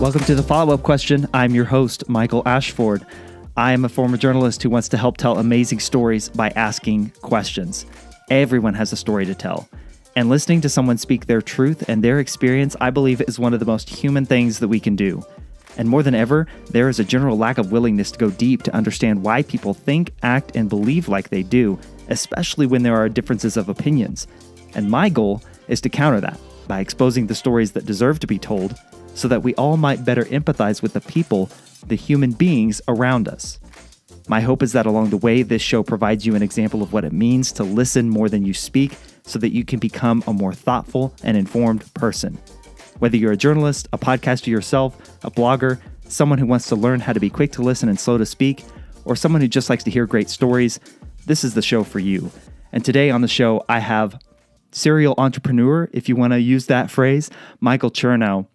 Welcome to the follow-up question. I'm your host, Michael Ashford. I am a former journalist who wants to help tell amazing stories by asking questions. Everyone has a story to tell. And listening to someone speak their truth and their experience, I believe, is one of the most human things that we can do. And more than ever, there is a general lack of willingness to go deep to understand why people think, act, and believe like they do, especially when there are differences of opinions. And my goal is to counter that by exposing the stories that deserve to be told so that we all might better empathize with the people, the human beings around us. My hope is that along the way, this show provides you an example of what it means to listen more than you speak so that you can become a more thoughtful and informed person. Whether you're a journalist, a podcaster yourself, a blogger, someone who wants to learn how to be quick to listen and slow to speak, or someone who just likes to hear great stories, this is the show for you. And today on the show, I have serial entrepreneur, if you want to use that phrase, Michael Chernow.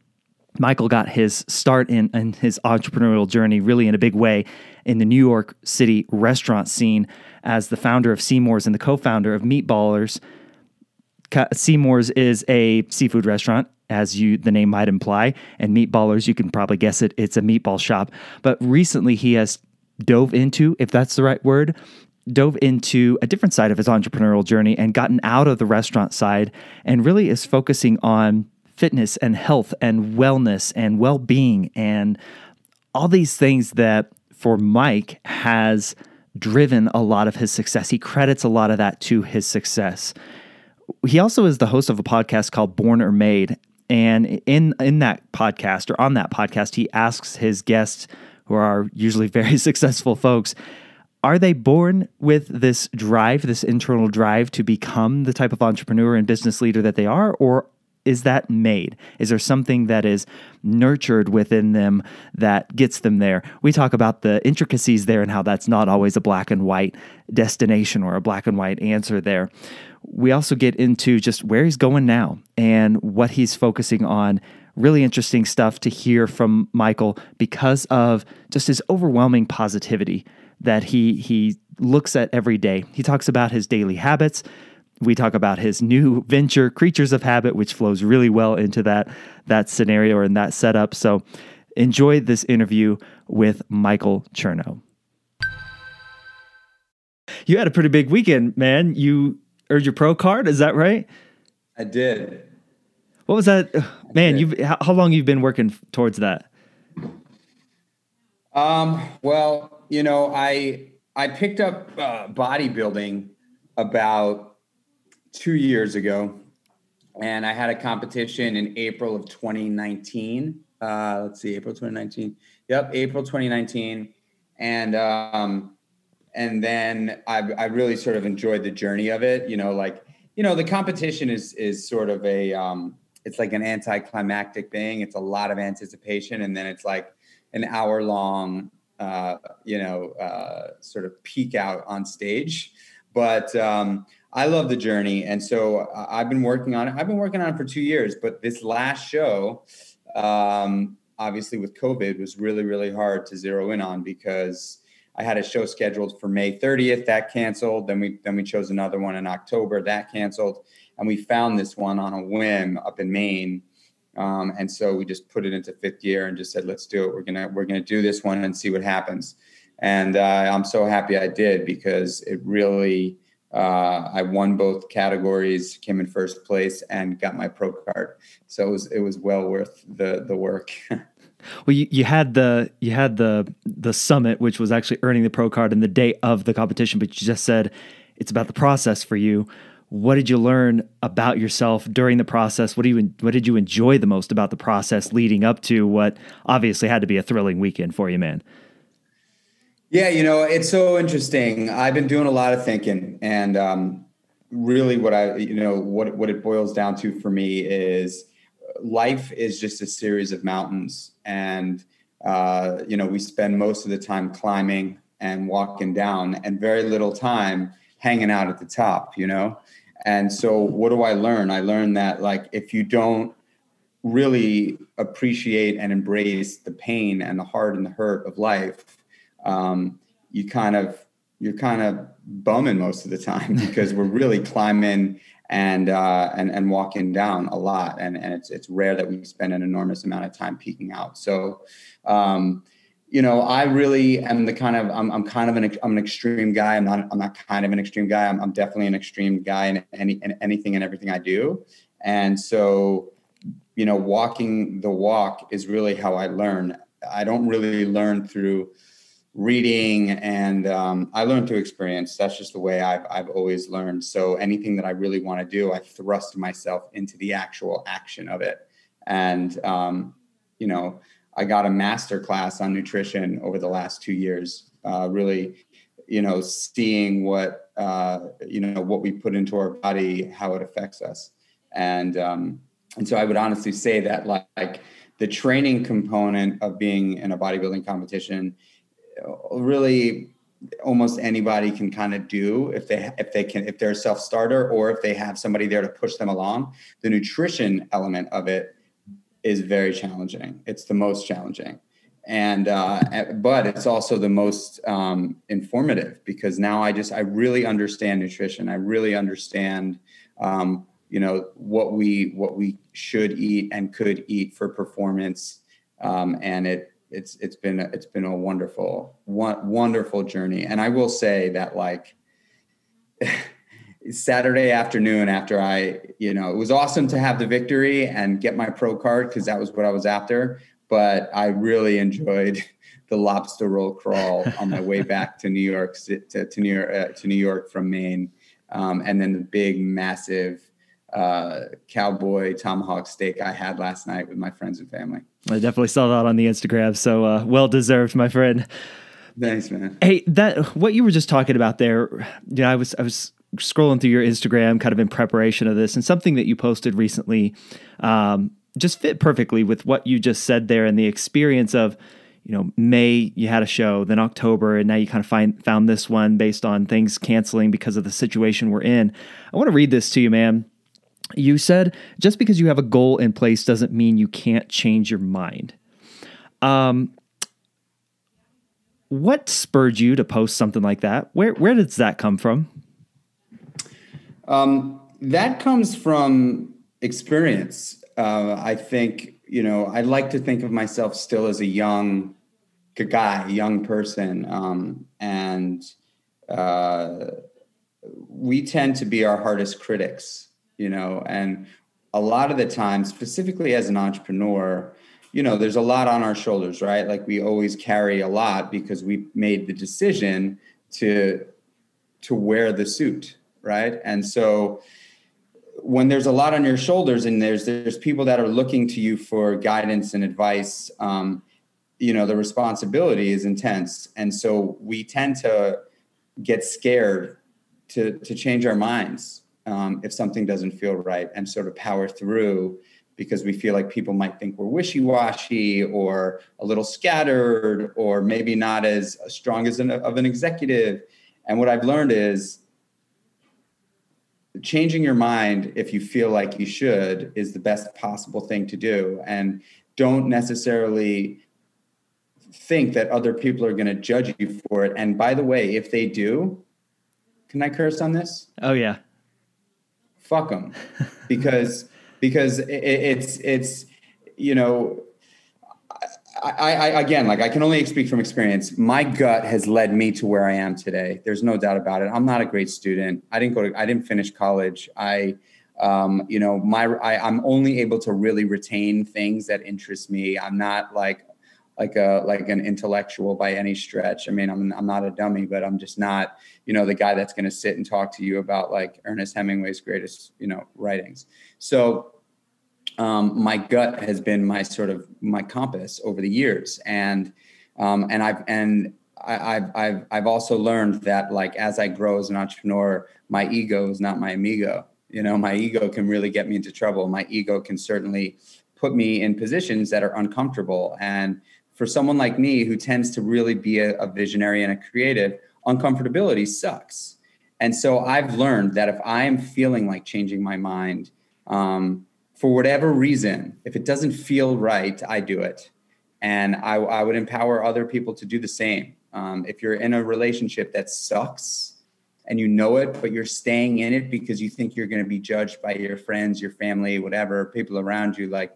Michael got his start in his entrepreneurial journey really in a big way in the New York City restaurant scene as the founder of Seymour's and the co-founder of Meatballers. Seymour's is a seafood restaurant, as the name might imply, and Meatballers, you can probably guess it, it's a meatball shop. But recently he has dove into, if that's the right word, dove into a different side of his entrepreneurial journey and gotten out of the restaurant side and really is focusing on fitness and health and wellness and well-being and all these things that for Mike has driven a lot of his success. He credits a lot of that to his success. He also is the host of a podcast called Born or Made. And in that podcast or on that podcast, he asks his guests, who are usually very successful folks, are they born with this drive, this internal drive to become the type of entrepreneur and business leader that they are, or is that made? Is there something that is nurtured within them that gets them there? We talk about the intricacies there and how that's not always a black and white destination or a black and white answer there. We also get into just where he's going now and what he's focusing on. Really interesting stuff to hear from Michael because of just his overwhelming positivity that he looks at every day. He talks about his daily habits. We talk about his new venture, Creatures of Habit, which flows really well into that scenario or in that setup. So enjoy this interview with Michael Chernow. You had a pretty big weekend, man. You earned your pro card, is that right? I did. What was that? Man, how long you've been working towards that? Well, I picked up bodybuilding about 2 years ago, and I had a competition in April of 2019. April 2019. Yep, April 2019. And then I really sort of enjoyed the journey of it. The competition is sort of it's like an anticlimactic thing. It's a lot of anticipation, and then it's like an hour long, sort of peak out on stage. But I love the journey. And so I've been working on it. I've been working on it for 2 years, but this last show, obviously with COVID, was really, really hard to zero in on because I had a show scheduled for May 30th, that canceled. Then we chose another one in October, that canceled. And we found this one on a whim up in Maine. And so we just put it into fifth gear and just said, let's do it. We're gonna do this one and see what happens. And I'm so happy I did because it really, I won both categories, came in first place, and got my pro card. So it was well worth the work. Well, you had the summit, which was actually earning the pro card in the day of the competition, but you just said it's about the process for you. What did you learn about yourself during the process? What did you enjoy the most about the process leading up to what obviously had to be a thrilling weekend for you, man? Yeah, it's so interesting. I've been doing a lot of thinking, and really what it boils down to for me is life is just a series of mountains, and we spend most of the time climbing and walking down and very little time hanging out at the top, And so what do I learn? I learned that if you don't really appreciate and embrace the pain and the heart and the hurt of life, you're kind of bumming most of the time because we're really climbing and walking down a lot. And it's rare that we spend an enormous amount of time peaking out. So, I really am I'm an extreme guy. I'm not kind of an extreme guy. I'm definitely an extreme guy in anything and everything I do. And so, walking the walk is really how I learn. I don't really learn through reading, and I learn through experience. That's just the way I've always learned. So anything that I really want to do, I thrust myself into the actual action of it. And, I got a master class on nutrition over the last 2 years, really, seeing what we put into our body, how it affects us. And so I would honestly say that like the training component of being in a bodybuilding competition, really almost anybody can kind of do if they're a self-starter, or if they have somebody there to push them along. The nutrition element of it is very challenging. It's the most challenging. And, but it's also the most informative, because now I really understand nutrition. I really understand, what we should eat and could eat for performance. And it's been a wonderful journey. And I will say that, like, Saturday afternoon, after it was awesome to have the victory and get my pro card, because that was what I was after. But I really enjoyed the lobster roll crawl on my way back to New York, to New York from Maine, and then the big, massive cowboy tomahawk steak I had last night with my friends and family. I definitely saw that on the Instagram. So well deserved, my friend. Thanks, man. Hey, what you were just talking about there, I was scrolling through your Instagram kind of in preparation of this, and something that you posted recently just fit perfectly with what you just said there, and the experience of, May you had a show, then October, and now you kind of found this one based on things canceling because of the situation we're in. I want to read this to you, man. You said, just because you have a goal in place doesn't mean you can't change your mind. What spurred you to post something like that? Where does that come from? That comes from experience. I think, I like to think of myself still as a young guy, young person. And we tend to be our hardest critics, and a lot of the time, specifically as an entrepreneur, there's a lot on our shoulders, right? Like, we always carry a lot because we made the decision to wear the suit, right? And so when there's a lot on your shoulders, and there's people that are looking to you for guidance and advice, the responsibility is intense. And so we tend to get scared to change our minds if something doesn't feel right, and sort of power through, because we feel like people might think we're wishy-washy or a little scattered, or maybe not as strong as of an executive. And what I've learned is changing your mind, if you feel like you should, is the best possible thing to do. And don't necessarily think that other people are going to judge you for it. And by the way, if they do, can I curse on this? Oh yeah. Fuck them. because it's I again, like, I can only speak from experience. My gut has led me to where I am today. There's no doubt about it. I'm not a great student. I didn't finish college. I'm only able to really retain things that interest me. I'm not like an intellectual by any stretch. I mean, I'm not a dummy, but I'm just not, the guy that's going to sit and talk to you about, like, Ernest Hemingway's greatest, writings. So my gut has been my compass over the years. And I've also learned that, like, as I grow as an entrepreneur, my ego is not my amigo. My ego can really get me into trouble. My ego can certainly put me in positions that are uncomfortable. And for someone like me, who tends to really be a visionary and a creative, uncomfortability sucks. And so I've learned that if I'm feeling like changing my mind, for whatever reason, if it doesn't feel right, I do it. And I would empower other people to do the same. If you're in a relationship that sucks, and you know it, but you're staying in it because you think you're going to be judged by your friends, your family, whatever, people around you, like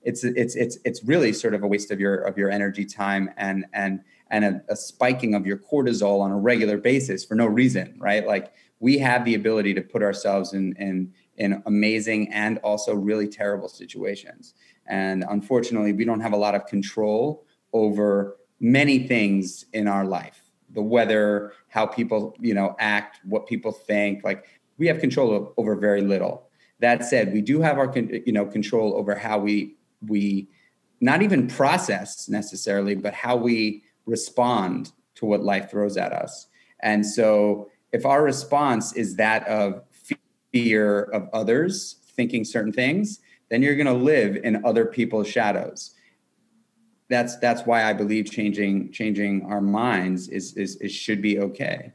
it's really sort of a waste of your energy, time, and a spiking of your cortisol on a regular basis for no reason, right? Like, we have the ability to put ourselves in amazing and also really terrible situations. And unfortunately, we don't have a lot of control over many things in our life. The weather, how people, act, what people think. Like, we have control over very little. That said, we do have our, control over how we not even process necessarily, but how we respond to what life throws at us. And so if our response is that of fear of others thinking certain things, then you're going to live in other people's shadows. That's why I believe changing our minds is should be okay.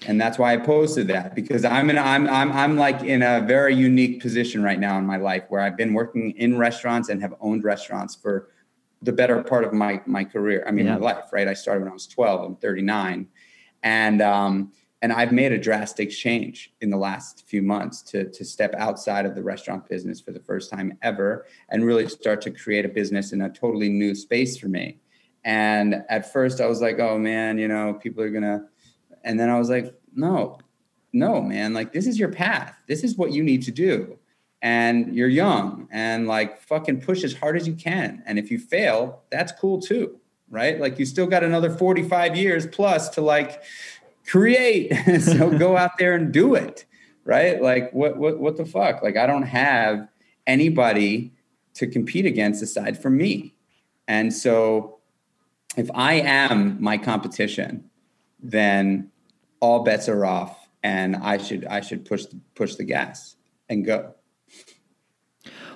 And that's why I posted that, because I'm like in a very unique position right now in my life, where I've been working in restaurants and have owned restaurants for the better part of my career. I mean, my life, right? I started when I was 12, I'm 39. And I've made a drastic change in the last few months to step outside of the restaurant business for the first time ever and really start to create a business in a totally new space for me. And at first I was like, oh man, people are gonna, and then I was like, no, man, like, this is your path. This is what you need to do. And you're young, and like, fucking push as hard as you can. And if you fail, that's cool too, right? Like, you still got another 45 years plus to like create. So go out there and do it, right? Like, what the fuck? Like, I don't have anybody to compete against aside from me. And so if I am my competition, then all bets are off, and I should push the gas and go.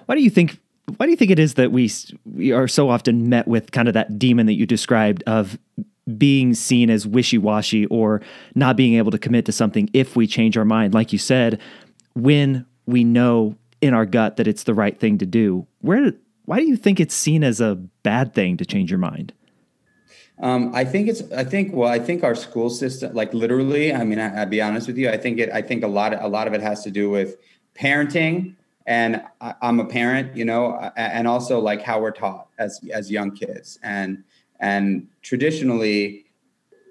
Why do you think it is that we are so often met with kind of that demon that you described of being seen as wishy-washy or not being able to commit to something if we change our mind? Like you said, when we know in our gut that it's the right thing to do, why do you think it's seen as a bad thing to change your mind? I think our school system, like, literally, I mean, I'd be honest with you. I think a lot of it has to do with parenting. And I'm a parent, and also like how we're taught as young kids. And traditionally,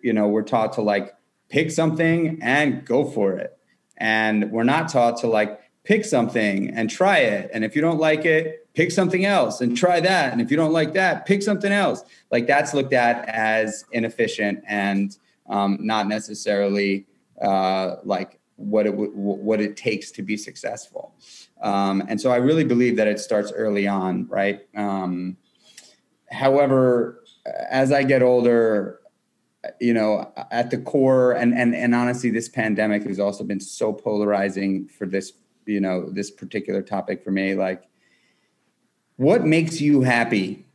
we're taught to like pick something and go for it. And we're not taught to like pick something and try it. And if you don't like it, pick something else and try that. And if you don't like that, pick something else. Like, that's looked at as inefficient and not necessarily like what it takes to be successful. And so I really believe that it starts early on, right? However, as I get older, at the core, and honestly, this pandemic has also been so polarizing for this, this particular topic for me. Like, what makes you happy?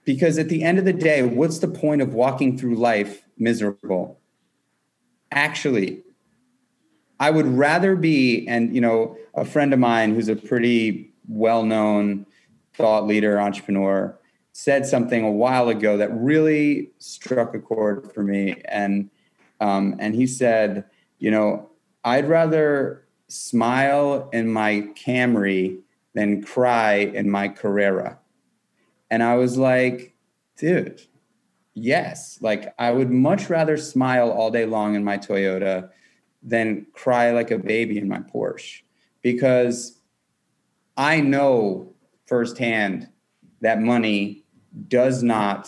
Because at the end of the day, what's the point of walking through life miserable? Actually, I would rather be, and a friend of mine who's a pretty well-known thought leader, entrepreneur, said something a while ago that really struck a chord for me. And he said, I'd rather smile in my Camry than cry in my Carrera. And I was like, dude, yes. Like, I would much rather smile all day long in my Toyota than cry like a baby in my Porsche, because I know firsthand that money does not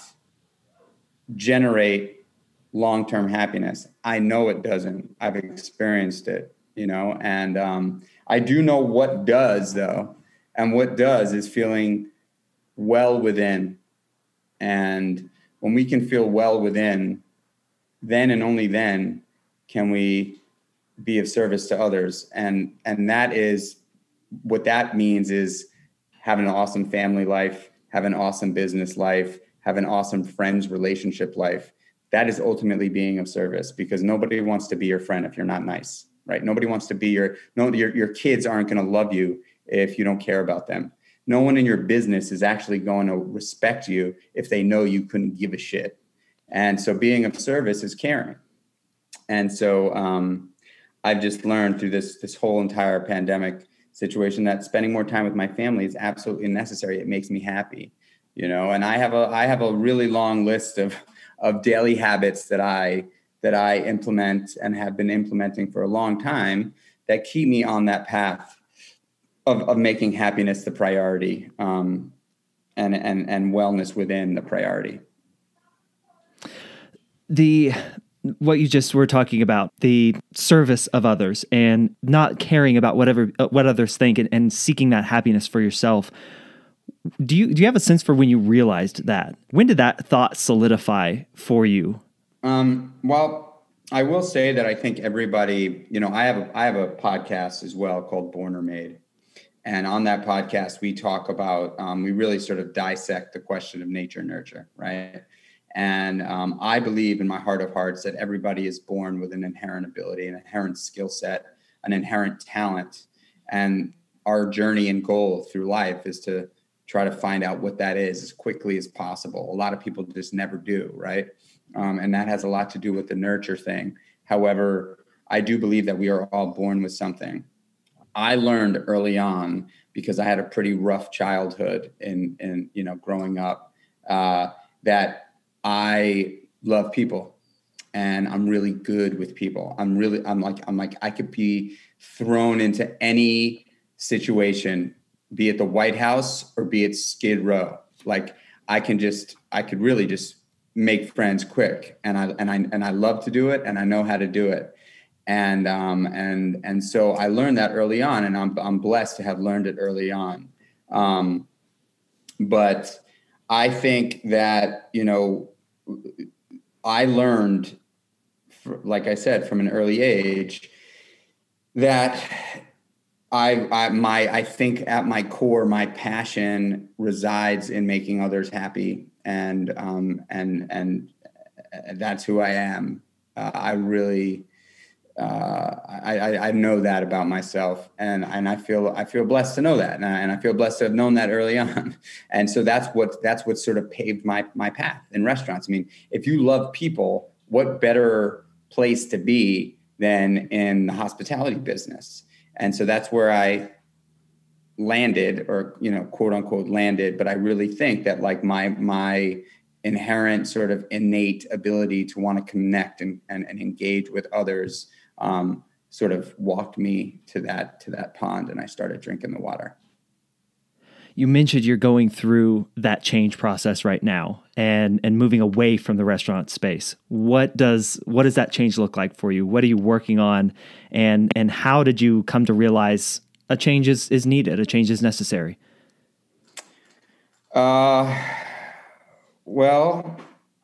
generate long-term happiness. I know it doesn't. I've experienced it, and I do know what does, though. And what does is feeling well within. And when we can feel well within, then and only then can we be of service to others. And that is what that means, is have an awesome family life, have an awesome business life, have an awesome friends relationship life. That is ultimately being of service, because nobody wants to be your friend if you're not nice, right? Nobody wants to be your kids aren't going to love you if you don't care about them. No one in your business is actually going to respect you if they know you couldn't give a shit. And so being of service is caring. And so I've just learned through this whole entire pandemic situation that spending more time with my family is absolutely necessary. It makes me happy, and I have a really long list of daily habits that I implement and have been implementing for a long time that keep me on that path of making happiness the priority, and wellness within the priority. What you just were talking about, the service of others and not caring about what others think, and seeking that happiness for yourself. Do you have a sense for when you realized that? When did that thought solidify for you? Well, I will say that I think everybody, I have a podcast as well called Born or Made. And on that podcast, we talk about, we really sort of dissect the question of nature and nurture, right? And I believe in my heart of hearts that everybody is born with an inherent ability, an inherent skill set, an inherent talent. And our journey and goal through life is to try to find out what that is as quickly as possible. A lot of people just never do, right? And that has a lot to do with the nurture thing. However, I do believe that we are all born with something. I learned early on, because I had a pretty rough childhood in growing up, that I love people and I'm really good with people. I'm like, I could be thrown into any situation, be it the White House or be it Skid Row. Like I could really just make friends quick. And I love to do it, and I know how to do it. And so I learned that early on, and I'm blessed to have learned it early on. But I think that, I learned, like I said, from an early age, that I think at my core, my passion resides in making others happy, and that's who I am. I really. I know that about myself, and I feel blessed to know that, and I feel blessed to have known that early on, and so that's what sort of paved my path in restaurants. I mean, if you love people, what better place to be than in the hospitality business? And so that's where I landed, or quote unquote landed. But I really think that like my inherent sort of innate ability to want to connect and engage with others sort of walked me to that pond, and I started drinking the water. You mentioned you're going through that change process right now and moving away from the restaurant space. What does that change look like for you? What are you working on, and how did you come to realize a change is needed, a change is necessary? Well,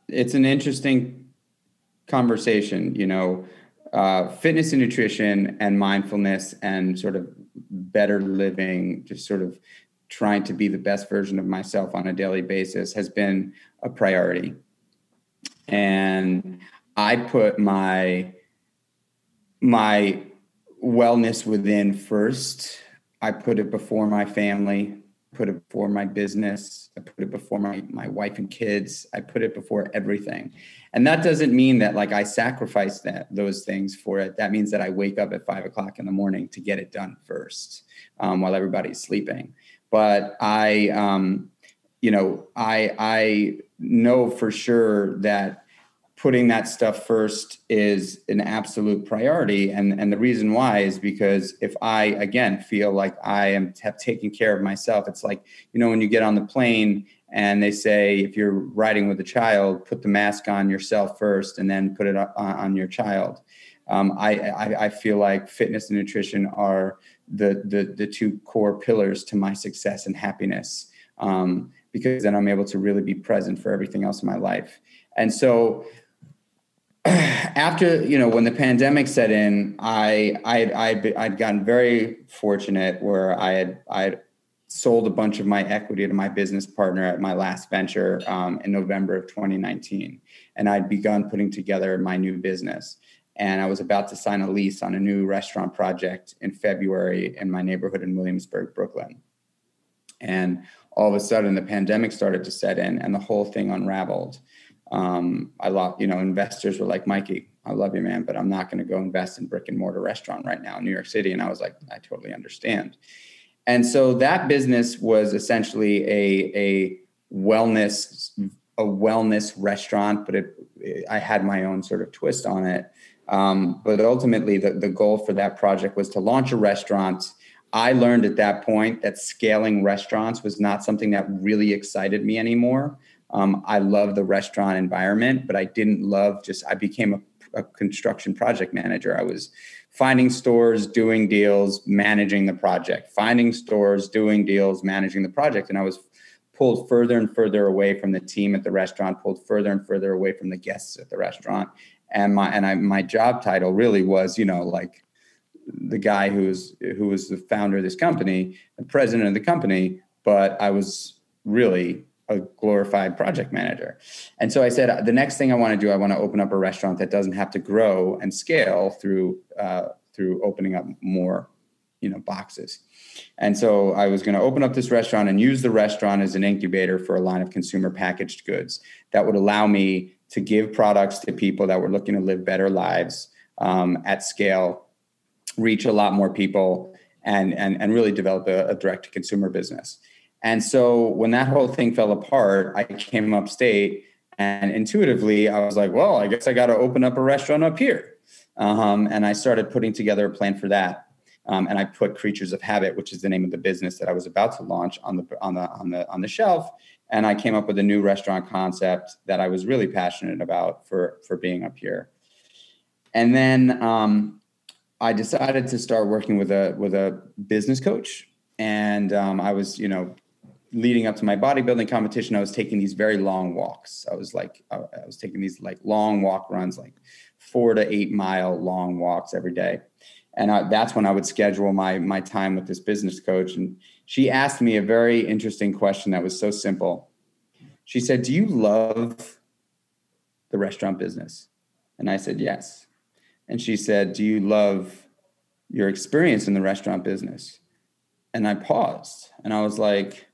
it's an interesting conversation, fitness and nutrition and mindfulness and sort of better living, just sort of trying to be the best version of myself on a daily basis has been a priority. And I put my wellness within first. I put it before my family, put it before my business. I put it before my wife and kids. I put it before everything. And that doesn't mean that like I sacrifice those things for it. That means that I wake up at 5 o'clock in the morning to get it done first, while everybody's sleeping. But I know for sure that putting that stuff first is an absolute priority. And the reason why is because if I, again, feel like I have taken care of myself, it's like, when you get on the plane and they say, if you're riding with a child, put the mask on yourself first and then put it on your child. I feel like fitness and nutrition are the two core pillars to my success and happiness, because then I'm able to really be present for everything else in my life. And so after, when the pandemic set in, I'd gotten very fortunate where I had sold a bunch of my equity to my business partner at my last venture in November of 2019. And I'd begun putting together my new business. And I was about to sign a lease on a new restaurant project in February in my neighborhood in Williamsburg, Brooklyn. And all of a sudden the pandemic started to set in and the whole thing unraveled. I lost, investors were like, Mikey, I love you, man, but I'm not going to go invest in brick and mortar restaurant right now in New York City. And I was like, I totally understand. And so that business was essentially a wellness restaurant, but I had my own sort of twist on it. But ultimately, the goal for that project was to launch a restaurant. I learned at that point that scaling restaurants was not something that really excited me anymore. I love the restaurant environment, but I didn't love I became a construction project manager. I was finding stores, doing deals, managing the project, finding stores, doing deals, managing the project. And I was pulled further and further away from the team at the restaurant, pulled further and further away from the guests at the restaurant. And my job title really was, like the guy who was the founder of this company, the president of the company, but I was really a glorified project manager. And so I said, the next thing I want to do, I want to open up a restaurant that doesn't have to grow and scale through opening up more, boxes. And so I was going to open up this restaurant and use the restaurant as an incubator for a line of consumer packaged goods that would allow me to give products to people that were looking to live better lives at scale, reach a lot more people, and really develop a direct to consumer business. And so when that whole thing fell apart, I came upstate, and intuitively I was like, well, I guess I got to open up a restaurant up here. And I started putting together a plan for that. And I put Creatures of Habit, which is the name of the business that I was about to launch, on the shelf. And I came up with a new restaurant concept that I was really passionate about for being up here. And then I decided to start working with a business coach. And I was, leading up to my bodybuilding competition, I was taking these very long walks. I was taking these like long walk runs, like 4 to 8 mile long walks every day. And that's when I would schedule my time with this business coach. And she asked me a very interesting question that was so simple. She said, do you love the restaurant business? And I said, yes. And she said, do you love your experience in the restaurant business? And I paused and I was like,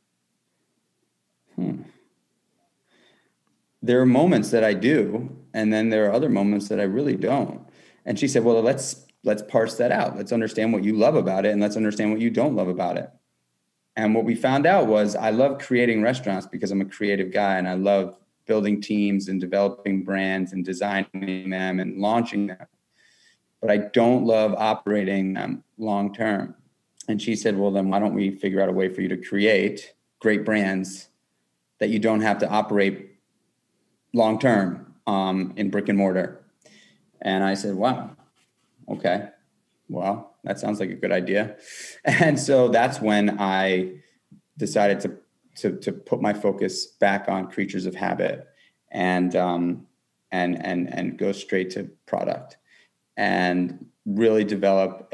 there are moments that I do, and then there are other moments that I really don't. And she said, well, let's parse that out. Let's understand what you love about it, and let's understand what you don't love about it. And what we found out was I love creating restaurants because I'm a creative guy, and I love building teams and developing brands and designing them and launching them. But I don't love operating them long term. And she said, well, then why don't we figure out a way for you to create great brands that you don't have to operate long-term in brick and mortar? And I said, wow, okay, well, that sounds like a good idea. And so that's when I decided to put my focus back on Creatures of Habit and go straight to product and really develop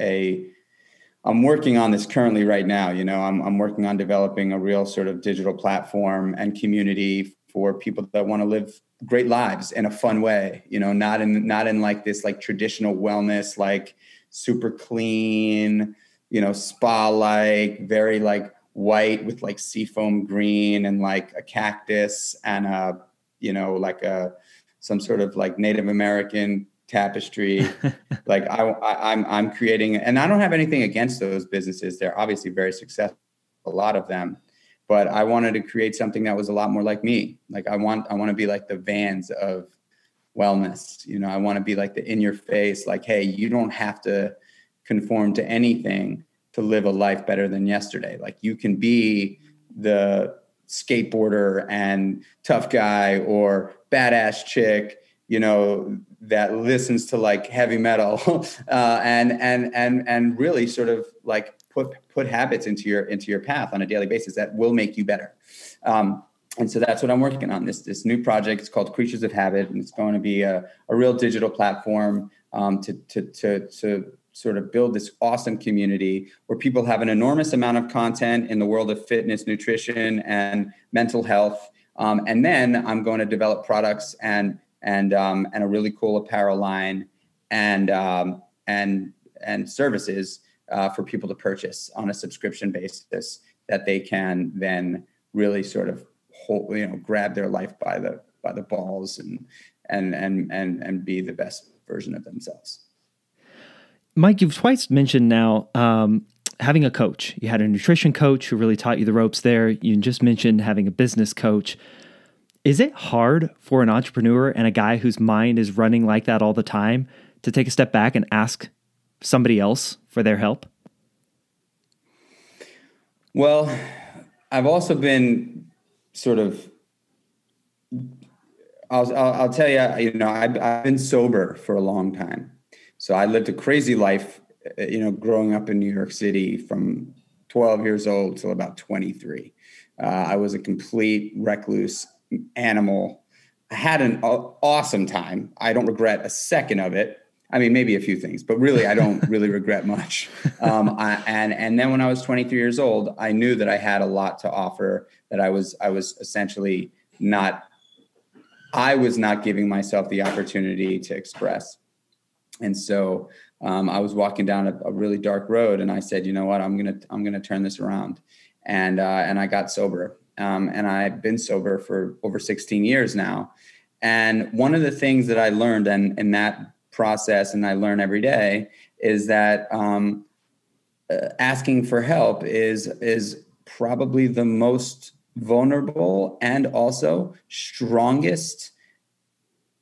I'm working on this currently right now. I'm working on developing a real sort of digital platform and community for people that want to live great lives in a fun way, not in like this like traditional wellness, like super clean, spa-like, very like white with like seafoam green and like a cactus and some sort of like Native American tapestry. Like I'm creating, and I don't have anything against those businesses. They're obviously very successful, a lot of them, but I wanted to create something that was a lot more like me. Like I want to be like the Vans of wellness. I want to be like the in your face, like, hey, you don't have to conform to anything to live a life better than yesterday. Like you can be the skateboarder and tough guy or badass chick, that listens to like heavy metal and really sort of like put habits into your path on a daily basis that will make you better. And so that's what I'm working on. This new project is called Creatures of Habit, and it's going to be a real digital platform to sort of build this awesome community where people have an enormous amount of content in the world of fitness, nutrition, and mental health. And then I'm going to develop products and a really cool apparel line and services for people to purchase on a subscription basis that they can then really sort of grab their life by the balls and be the best version of themselves. Mike, you've twice mentioned now having a coach. You had a nutrition coach who really taught you the ropes there. You just mentioned having a business coach. Is it hard for an entrepreneur and a guy whose mind is running like that all the time to take a step back and ask somebody else for their help? Well, I've also been sort of, I'll tell you, I've been sober for a long time. So I lived a crazy life, growing up in New York City from 12 years old till about 23. I was a complete recluse animal. I had an awesome time. I don't regret a second of it. I mean, maybe a few things, but really, I don't really regret much. And then when I was 23 years old, I knew that I had a lot to offer, that I was essentially I was not giving myself the opportunity to express. And so I was walking down a really dark road, and I said, you know what, I'm gonna turn this around. And I got sober. And I've been sober for over 16 years now. And one of the things that I learned in that process, and I learn every day, is that asking for help is probably the most vulnerable and also strongest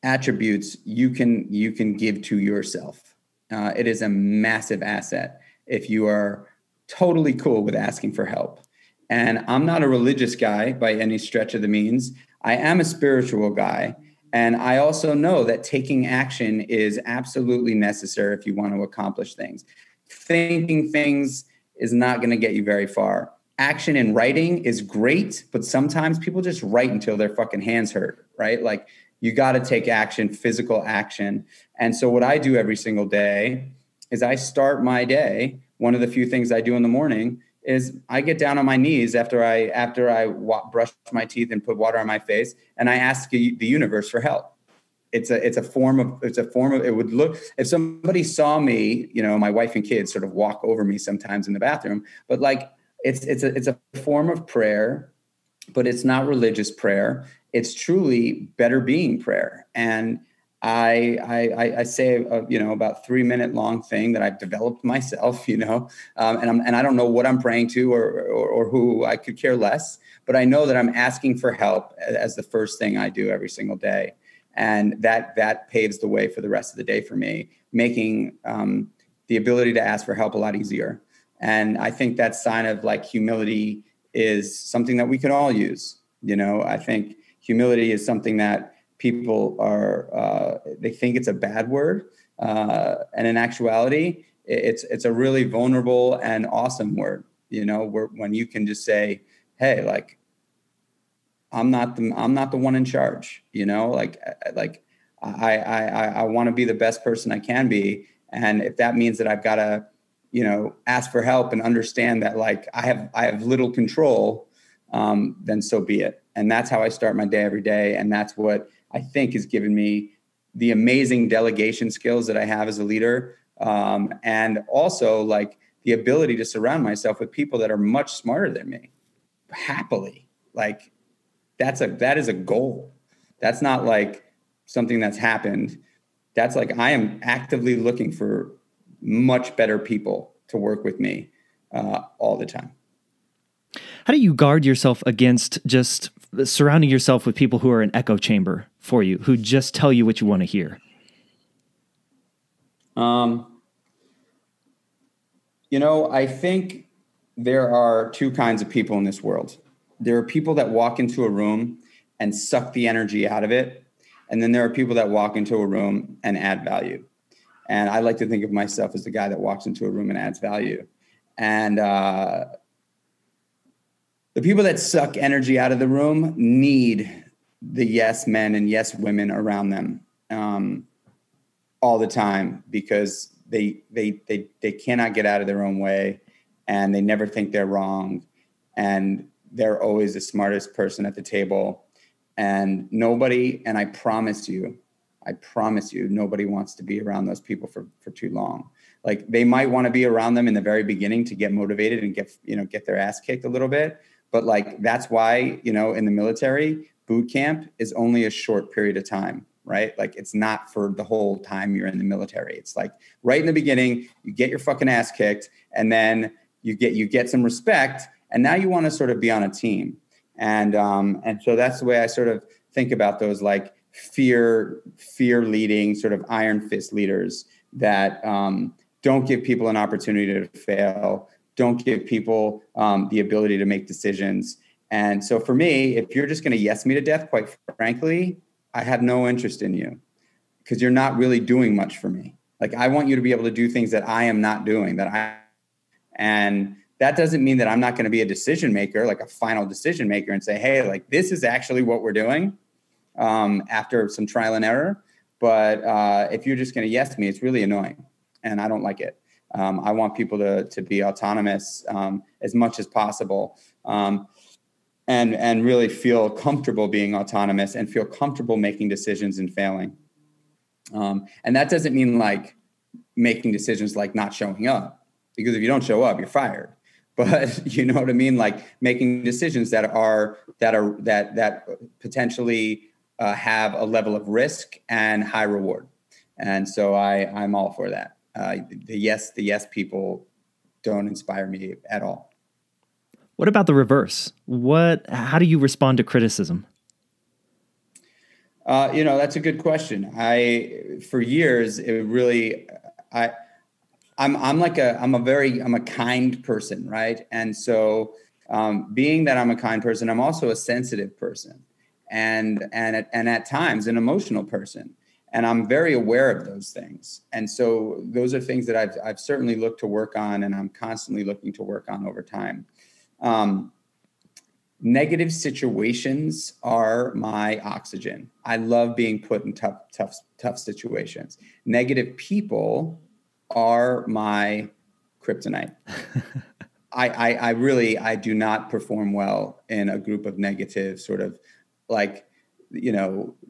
attributes you can give to yourself. It is a massive asset if you are totally cool with asking for help. And I'm not a religious guy by any stretch of the means. I am a spiritual guy. And I also know that taking action is absolutely necessary if you want to accomplish things. Thinking things is not going to get you very far. Action in writing is great, but sometimes people just write until their fucking hands hurt, right? Like, you got to take action, physical action. And so what I do every single day is I start my day. One of the few things I do in the morning is I get down on my knees after I brush my teeth and put water on my face, and I ask the universe for help. It's a form of, it would look, if somebody saw me, my wife and kids sort of walk over me sometimes in the bathroom, but like, it's a form of prayer, but it's not religious prayer. It's truly better being prayer. And I say about 3-minute long thing that I've developed myself, and I don't know what I'm praying to or who. I could care less, but I know that I'm asking for help as the first thing I do every single day, and that paves the way for the rest of the day for me, making the ability to ask for help a lot easier. And I think that sign of like humility is something that we can all use. I think humility is something that people they think it's a bad word. And in actuality, it's a really vulnerable and awesome word, when you can just say, hey, like, I'm not the one in charge, I want to be the best person I can be. And if that means that I've got to, ask for help and understand that like I have little control, then so be it. And that's how I start my day every day. And that's what I think has given me the amazing delegation skills that I have as a leader. And also like the ability to surround myself with people that are much smarter than me. Happily. Like that is a goal. That's not like something that's happened. That's like, I am actively looking for much better people to work with me all the time. How do you guard yourself against just surrounding yourself with people who are an echo chamber for you, who just tell you what you want to hear? I think there are two kinds of people in this world. There are people that walk into a room and suck the energy out of it. And then there are people that walk into a room and add value. And I like to think of myself as the guy that walks into a room and adds value. And the people that suck energy out of the room need the yes men and yes women around them all the time, because they cannot get out of their own way, and they never think they're wrong, and they're always the smartest person at the table. And I promise you, nobody wants to be around those people for too long. Like, they might want to be around them in the very beginning to get motivated and get their ass kicked a little bit. But like, that's why, in the military, boot camp is only a short period of time. right? Like it's not for the whole time you're in the military. It's like right in the beginning, you get your fucking ass kicked, and then you get some respect, and now you want to sort of be on a team. And so that's the way I sort of think about those like fear leading sort of iron fist leaders that don't give people an opportunity to fail, don't give people the ability to make decisions. And so for me, if you're just going to yes me to death, quite frankly, I have no interest in you because you're not really doing much for me. Like I want you to be able to do things that I am not doing, and that doesn't mean that I'm not going to be a decision maker, like a final decision maker, and say, hey, like this is actually what we're doing after some trial and error. But if you're just going to yes me, it's really annoying, and I don't like it. I want people to be autonomous as much as possible, and really feel comfortable being autonomous and feel comfortable making decisions and failing. And that doesn't mean like making decisions like not showing up, because if you don't show up, you're fired. But you know what I mean? Like making decisions that potentially have a level of risk and high reward. And so I'm all for that. The yes people don't inspire me at all. What about the reverse? How do you respond to criticism? That's a good question. For years, I'm a kind person, right? And so, being that I'm a kind person, I'm also a sensitive person, and at times an emotional person, and I'm very aware of those things. And so, those are things that I've certainly looked to work on, and I'm constantly looking to work on over time. Negative situations are my oxygen. I love being put in tough situations. Negative people are my kryptonite. I do not perform well in a group of negative, sort of like,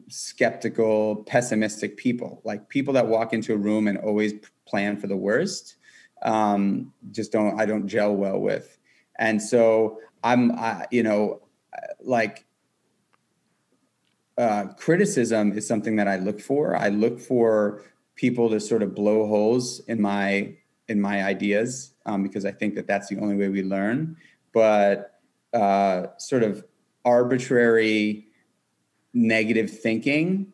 skeptical, pessimistic people. Like people that walk into a room and always plan for the worst. I don't gel well with. And so criticism is something that I look for. I look for people to sort of blow holes in my ideas, because I think that that's the only way we learn. But sort of arbitrary negative thinking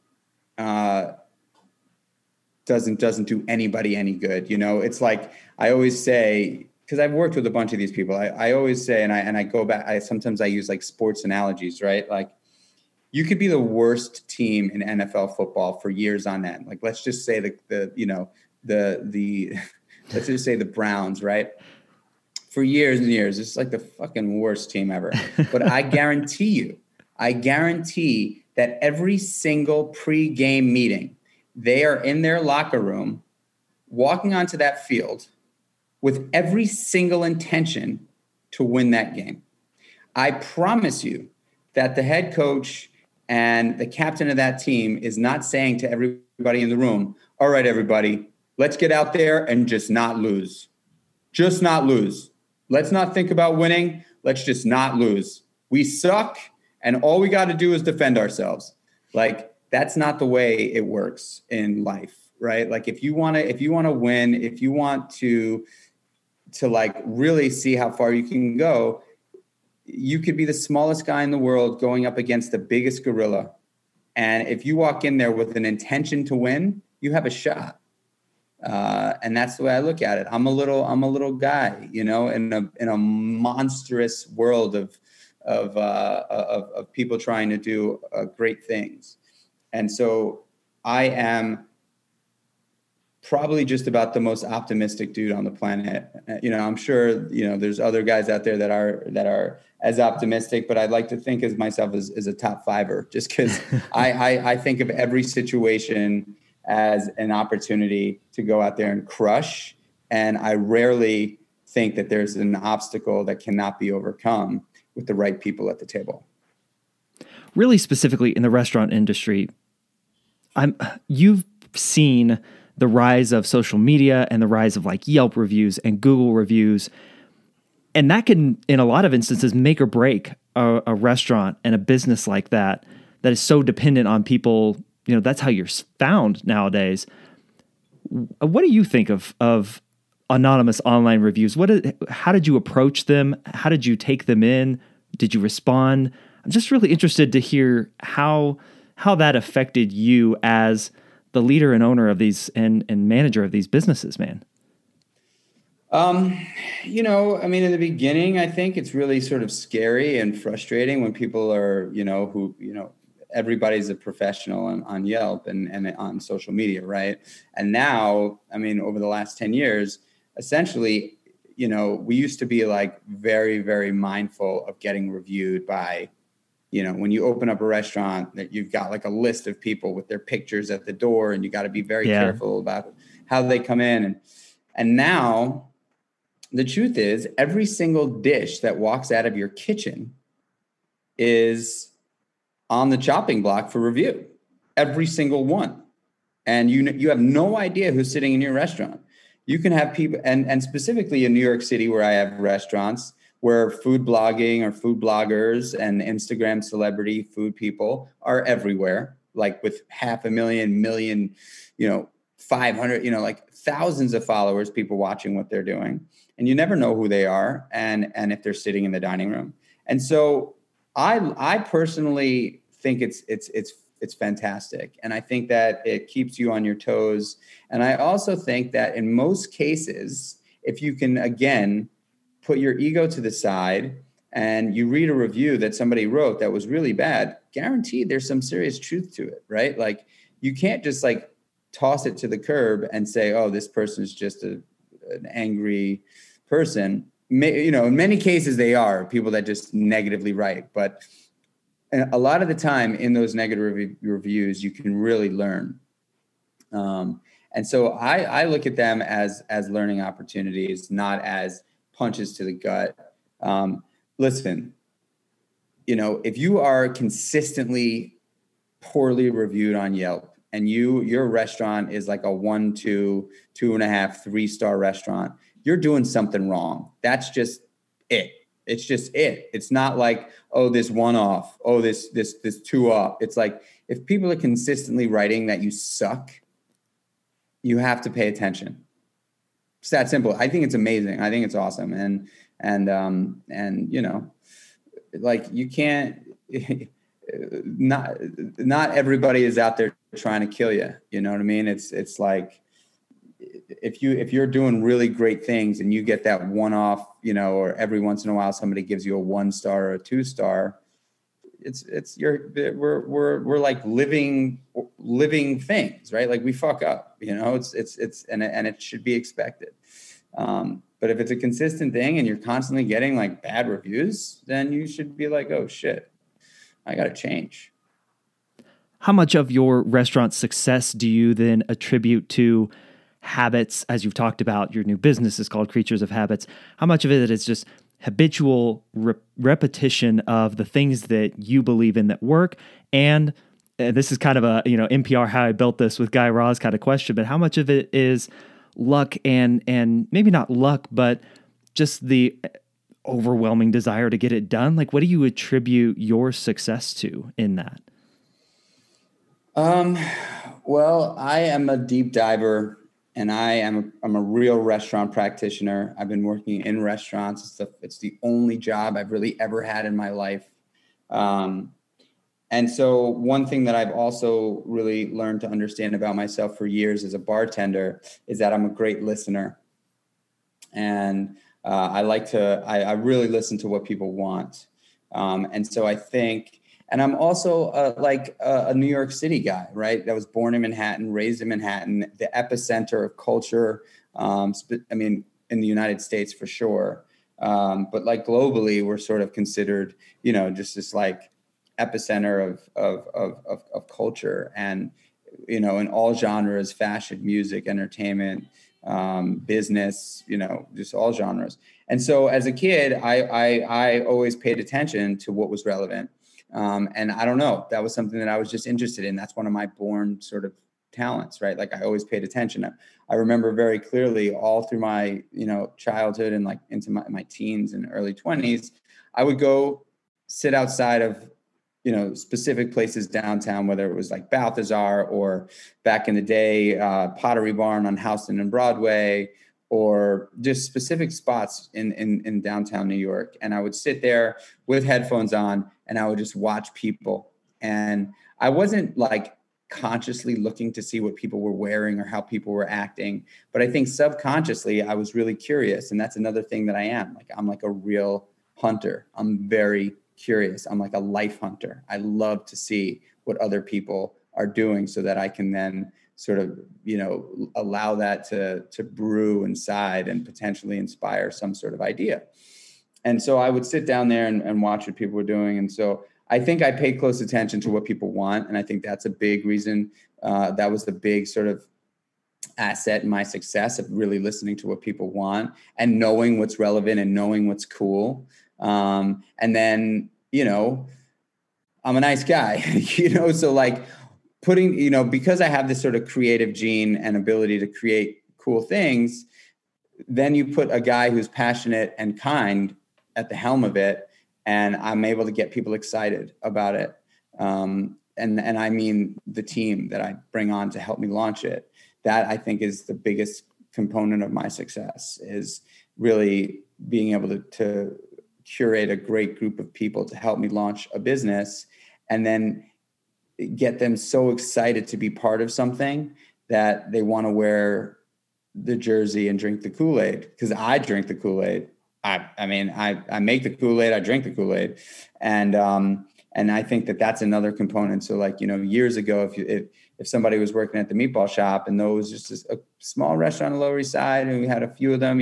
doesn't do anybody any good. It's like I always say, because I've worked with a bunch of these people, I always say, and I go back, sometimes I use like sports analogies, right? Like you could be the worst team in NFL football for years on end. Like, let's just say let's just say the Browns, right? For years and years, it's like the fucking worst team ever. But I guarantee that every single pre-game meeting, they are in their locker room, walking onto that field with every single intention to win that game. I promise you that the head coach and the captain of that team is not saying to everybody in the room, all right, everybody, let's get out there and just not lose. Just not lose. Let's not think about winning. Let's just not lose. We suck, and all we got to do is defend ourselves. Like, that's not the way it works in life, right? Like, if you want to win, if you want to like really see how far you can go, you could be the smallest guy in the world going up against the biggest gorilla. And if you walk in there with an intention to win, you have a shot. And that's the way I look at it. I'm a little guy, in a monstrous world of people trying to do great things. And so I am probably just about the most optimistic dude on the planet. I'm sure, there's other guys out there that are as optimistic, but I'd like to think of myself as a top fiver, just because I think of every situation as an opportunity to go out there and crush. And I rarely think that there's an obstacle that cannot be overcome with the right people at the table. Really specifically in the restaurant industry, you've seen the rise of social media and the rise of like Yelp reviews and Google reviews. And that can, in a lot of instances, make or break a restaurant and a business like that is so dependent on people, that's how you're found nowadays. What do you think of anonymous online reviews? How did you approach them? How did you take them in? Did you respond? I'm just really interested to hear how that affected you as the leader and owner of these and manager of these businesses, man. I mean, in the beginning, I think it's really sort of scary and frustrating when people are, everybody's a professional on Yelp and on social media, right? And now, I mean, over the last 10 years, essentially, we used to be like very, very mindful of getting reviewed by, when you open up a restaurant, that you've got like a list of people with their pictures at the door, and you got to be very careful about how they come in. And now the truth is, every single dish that walks out of your kitchen is on the chopping block for review. Every single one. And you have no idea who's sitting in your restaurant. You can have people, and specifically in New York City, where I have restaurants, where food blogging or food bloggers and Instagram celebrity food people are everywhere, like with 500,000, 500, like thousands of followers, people watching what they're doing. And you never know who they are and if they're sitting in the dining room. And so I personally think it's fantastic. And I think that it keeps you on your toes. And I also think that in most cases, if you can, again, put your ego to the side and you read a review that somebody wrote that was really bad, guaranteed there's some serious truth to it, right? Like you can't just like toss it to the curb and say, oh, this person's just an angry person. In many cases they are people that just negatively write, but a lot of the time in those negative reviews, you can really learn. And so I look at them as learning opportunities, not as punches to the gut. Listen, if you are consistently poorly reviewed on Yelp and your restaurant is like a 1, 2, 2.5, 3-star restaurant, you're doing something wrong. That's just it. It's just it. It's not like, oh, this one off, oh, this 2 up. It's like, if people are consistently writing that you suck, you have to pay attention. It's that simple. I think it's amazing. I think it's awesome. And like you can't, not everybody is out there trying to kill you. You know what I mean? It's like, if you're doing really great things and you get that one off, or every once in a while somebody gives you a 1-star or a 2-star, we're like living things, right? Like we fuck up, and it should be expected. But if it's a consistent thing and you're constantly getting like bad reviews, then you should be like, oh shit, I got to change. How much of your restaurant success do you then attribute to habits? As you've talked about, your new business is called Creatures of Habits. How much of it is just habitual repetition of the things that you believe in that work? And this is kind of a, NPR How I Built This with Guy Raz kind of question, but how much of it is luck and maybe not luck, but just the overwhelming desire to get it done? Like, what do you attribute your success to in that? Well, I am a deep diver and I'm a real restaurant practitioner. I've been working in restaurants. It's the only job I've really ever had in my life. And so one thing that I've also really learned to understand about myself for years as a bartender is that I'm a great listener. And I really listen to what people want. And so I think, and I'm also like a New York City guy, right? That was born in Manhattan, raised in Manhattan, the epicenter of culture. In the United States for sure. But like globally, we're sort of considered, just this like epicenter of culture, and in all genres: fashion, music, entertainment, business, just all genres. And so as a kid, I always paid attention to what was relevant. And I don't know, that was something that I was just interested in. That's one of my born sort of talents, right? Like I always paid attention. I remember very clearly all through my, childhood and like into my teens and early 20s, I would go sit outside of specific places downtown, whether it was like Balthazar or back in the day, Pottery Barn on Houston and Broadway, or just specific spots in downtown New York. And I would sit there with headphones on and I would just watch people. And I wasn't like consciously looking to see what people were wearing or how people were acting, but I think subconsciously I was really curious. And that's another thing that I am. Like, I'm like a real hunter. I'm very curious. I'm like a life hunter. I love to see what other people are doing so that I can then sort of, allow that to brew inside and potentially inspire some sort of idea. And so I would sit down there and watch what people were doing. And so I think I paid close attention to what people want. And I think that's a big reason. That was the big sort of asset in my success, of really listening to what people want and knowing what's relevant and knowing what's cool. And then, I'm a nice guy, so like putting, because I have this sort of creative gene and ability to create cool things, then you put a guy who's passionate and kind at the helm of it, and I'm able to get people excited about it. And I mean the team that I bring on to help me launch it. That I think is the biggest component of my success, is really being able to curate a great group of people to help me launch a business, and then get them so excited to be part of something that they want to wear the jersey and drink the Kool-Aid, because I drink the Kool-Aid. I mean, I make the Kool-Aid, I drink the Kool-Aid. And I think that that's another component. So like, years ago, if somebody was working at the meatball shop, and there was just a small restaurant on the Lower East Side, and we had a few of them,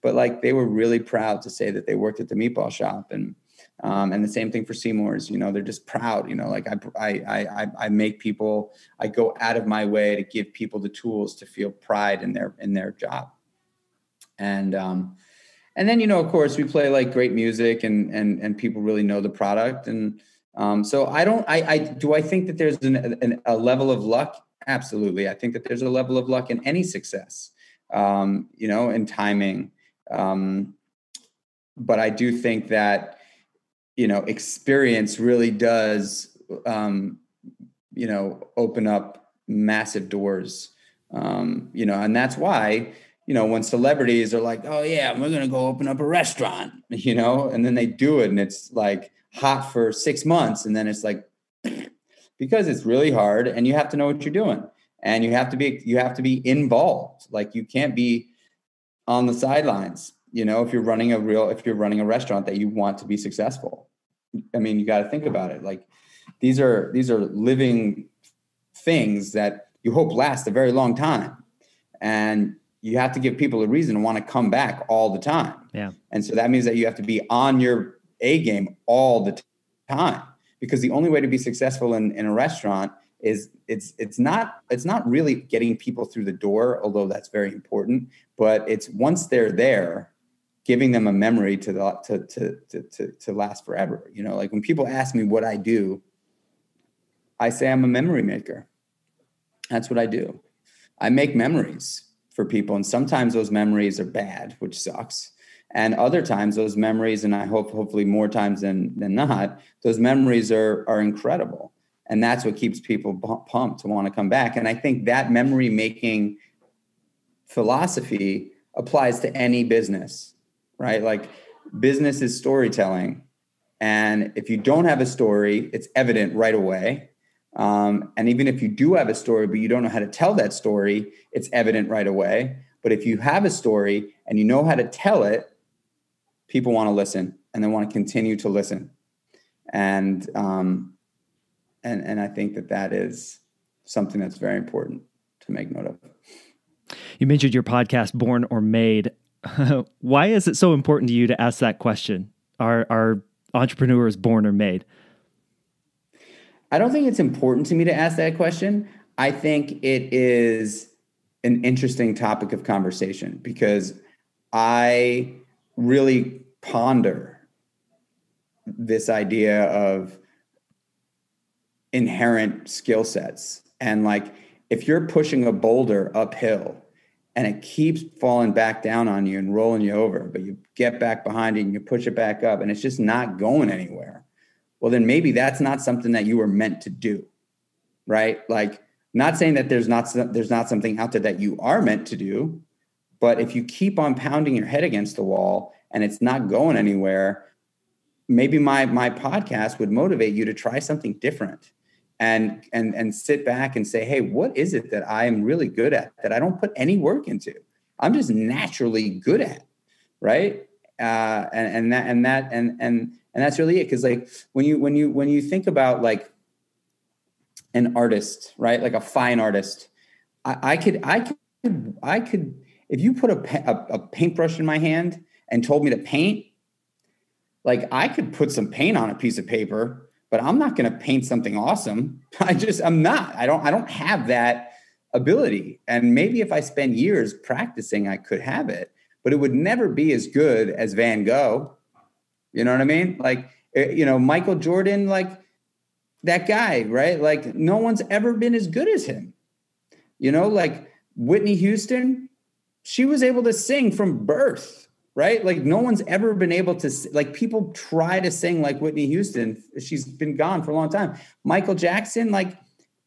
but like they were really proud to say that they worked at the meatball shop. And the same thing for Seymour's, they're just proud, like I make people, I go out of my way to give people the tools to feel pride in their job. And then, of course we play like great music and people really know the product. And so do I think that there's a level of luck? Absolutely. I think that there's a level of luck in any success, in timing. But I do think that, experience really does, open up massive doors, and that's why, when celebrities are like, oh yeah, we're going to go open up a restaurant, and then they do it and it's like hot for 6 months. And then it's like, because it's really hard and you have to know what you're doing, and you have to be involved. Like, you can't be on the sidelines, if you're running a restaurant that you want to be successful. I mean, you got to think about it. Like, these are living things that you hope last a very long time. And you have to give people a reason to want to come back all the time. Yeah. And so that means that you have to be on your A game all the time, because the only way to be successful in a restaurant is it's not really getting people through the door, although that's very important, but it's once they're there, giving them a memory to last forever. Like when people ask me what I do, I say I'm a memory maker. That's what I do. I make memories for people. And sometimes those memories are bad, which sucks. And other times those memories, and I hopefully more times than not, those memories are incredible. And that's what keeps people pumped to want to come back. And I think that memory making philosophy applies to any business, right? Like, business is storytelling. And if you don't have a story, it's evident right away. And even if you do have a story, but you don't know how to tell that story, it's evident right away. But if you have a story and you know how to tell it, people want to listen, and they want to continue to listen. And I think that is something that's very important to make note of. You mentioned your podcast, Born or Made. Why is it so important to you to ask that question? Are entrepreneurs born or made? I don't think it's important to me to ask that question. I think it is an interesting topic of conversation, because I really ponder this idea of inherent skill sets. And like, if you're pushing a boulder uphill and it keeps falling back down on you and rolling you over, but you get back behind it and you push it back up and it's just not going anywhere, well, then maybe that's not something that you were meant to do, right? Like, not saying that there's not something out there that you are meant to do, but if you keep on pounding your head against the wall and it's not going anywhere, maybe my podcast would motivate you to try something different and sit back and say, hey, what is it that I am really good at that I don't put any work into? I'm just naturally good at, right? And that's really it. Cause like when you think about like an artist, right? Like a fine artist, I could, if you put a paintbrush in my hand and told me to paint, like I could put some paint on a piece of paper, but I'm not going to paint something awesome. I'm not. I don't have that ability. And maybe if I spend years practicing, I could have it, but it would never be as good as Van Gogh. You know what I mean? Like, Michael Jordan, like that guy, right? Like no one's ever been as good as him. Like Whitney Houston, she was able to sing from birth, right? Like no one's ever been able to, like people try to sing like Whitney Houston. She's been gone for a long time. Michael Jackson, like,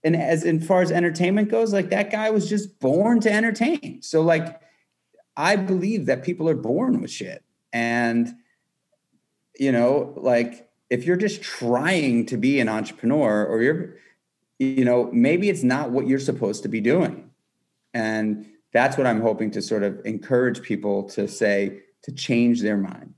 and as far as entertainment goes, like that guy was just born to entertain. So like, I believe that people are born with shit. And, like if you're just trying to be an entrepreneur or maybe it's not what you're supposed to be doing. And that's what I'm hoping to sort of encourage people to say, to change their mind.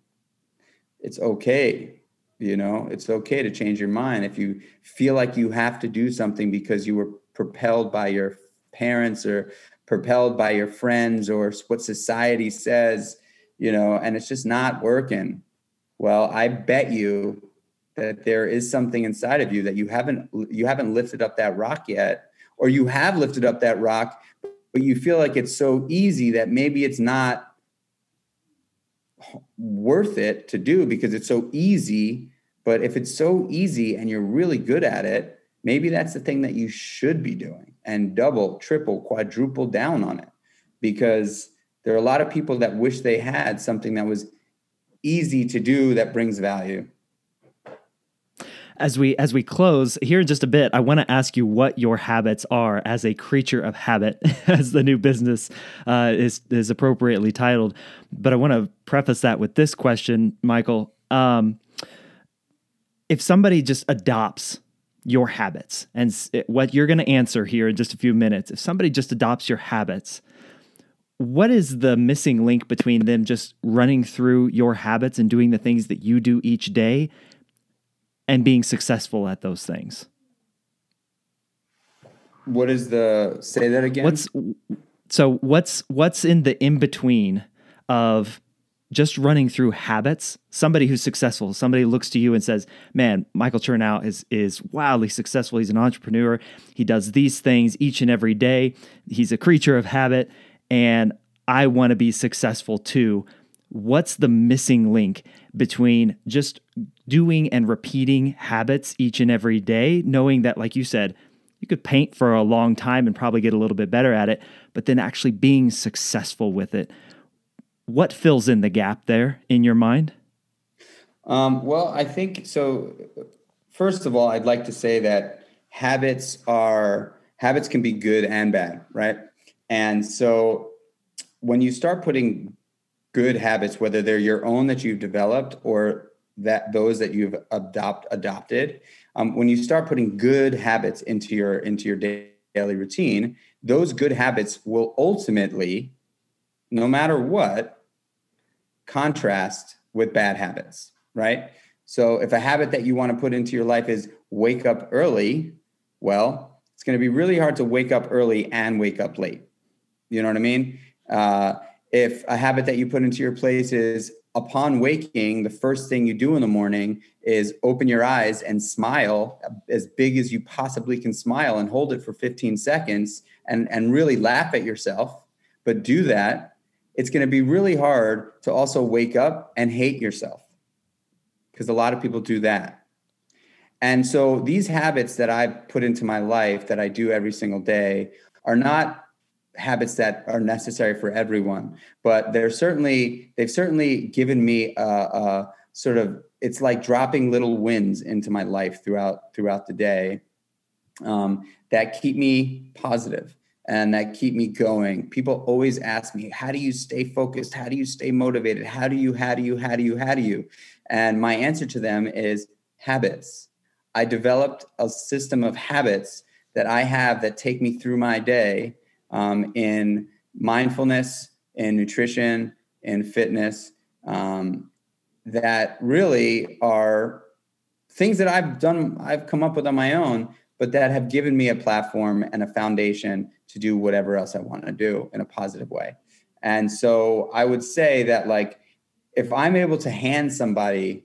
It's okay. It's okay to change your mind. If you feel like you have to do something because you were propelled by your parents or propelled by your friends or what society says, and it's just not working. Well, I bet you that there is something inside of you that you haven't lifted up that rock yet, or you have lifted up that rock, but you feel like it's so easy that maybe it's not worth it to do because it's so easy. But if it's so easy and you're really good at it, maybe that's the thing that you should be doing, and double, triple, quadruple down on it, because there are a lot of people that wish they had something that was easy to do that brings value. As we close here in just a bit, I want to ask you what your habits are as a creature of habit, as the new business is appropriately titled. But I want to preface that with this question, Michael. If somebody just adopts your habits, and what you're going to answer here in just a few minutes, if somebody just adopts your habits, what is the missing link between them just running through your habits and doing the things that you do each day and being successful at those things? Say that again? What's in the in-between of just running through habits? Somebody who's successful, somebody looks to you and says, man, Michael Chernow is wildly successful. He's an entrepreneur. He does these things each and every day. He's a creature of habit, and I want to be successful too. What's the missing link between just doing and repeating habits each and every day, knowing that, like you said, you could paint for a long time and probably get a little bit better at it, but then actually being successful with it? What fills in the gap there in your mind? Well, I think so. First of all, I'd like to say that habits can be good and bad, right? And so when you start putting good habits, whether they're your own that you've developed or that those that you've adopted, when you start putting good habits into your daily routine, those good habits will ultimately, no matter what, contrast with bad habits, right? So if a habit that you want to put into your life is wake up early, well, it's going to be really hard to wake up early and wake up late. You know what I mean? If a habit that you put into your place is upon waking, the first thing you do in the morning is open your eyes and smile as big as you possibly can smile and hold it for 15 seconds and really laugh at yourself, but do that, it's going to be really hard to also wake up and hate yourself, because a lot of people do that. And so these habits that I've put into my life that I do every single day are not habits that are necessary for everyone, but they've certainly given me a sort of it's like dropping little wins into my life throughout the day that keep me positive and that keep me going. People always ask me, how do you stay focused? How do you stay motivated? How do you? And my answer to them is habits. I developed a system of habits that I have that take me through my day in mindfulness, in nutrition, in fitness, that really are things that I've come up with on my own, but that have given me a platform and a foundation to do whatever else I want to do in a positive way. And so I would say that, like, if I'm able to hand somebody